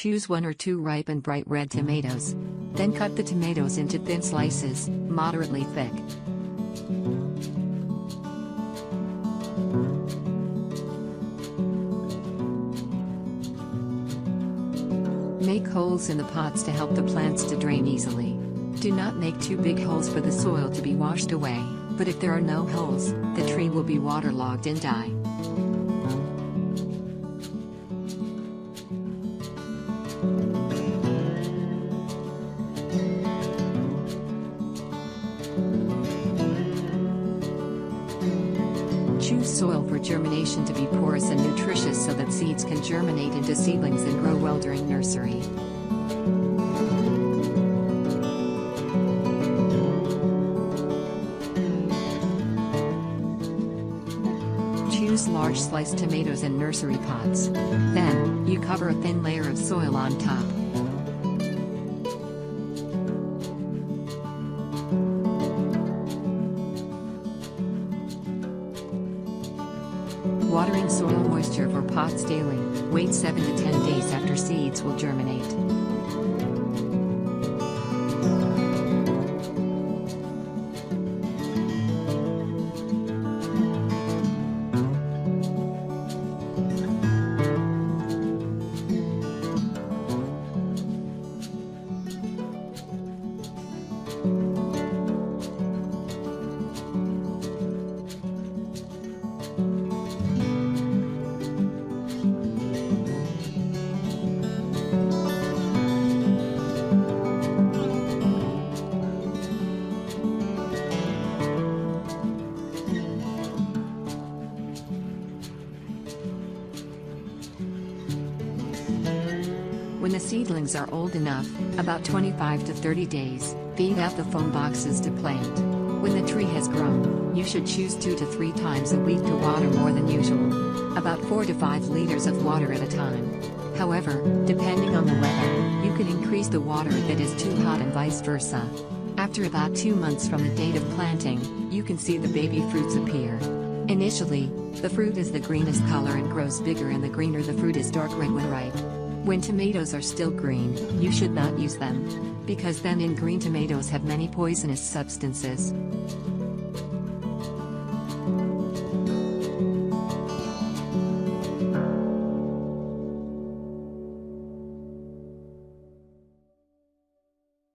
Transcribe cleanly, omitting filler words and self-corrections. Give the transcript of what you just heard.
Choose 1 or 2 ripe and bright red tomatoes. Then cut the tomatoes into thin slices, moderately thick. Make holes in the pots to help the plants to drain easily. Do not make too big holes for the soil to be washed away, but if there are no holes, the tree will be waterlogged and die. Choose soil for germination to be porous and nutritious so that seeds can germinate into seedlings and grow well during nursery. Choose large sliced tomatoes in nursery pots. Then, you cover a thin layer of soil on top. Watering soil moisture for pots daily. Wait 7 to 10 days after seeds will germinate. When the seedlings are old enough, about 25 to 30 days, feed out the foam boxes to plant. When the tree has grown, you should choose 2 to 3 times a week to water more than usual. About 4 to 5 liters of water at a time. However, depending on the weather, you can increase the water if it is too hot and vice versa. After about 2 months from the date of planting, you can see the baby fruits appear. Initially, the fruit is the greenest color and grows bigger, and the greener the fruit is dark red when ripe. When tomatoes are still green, you should not use them, because then in green tomatoes have many poisonous substances.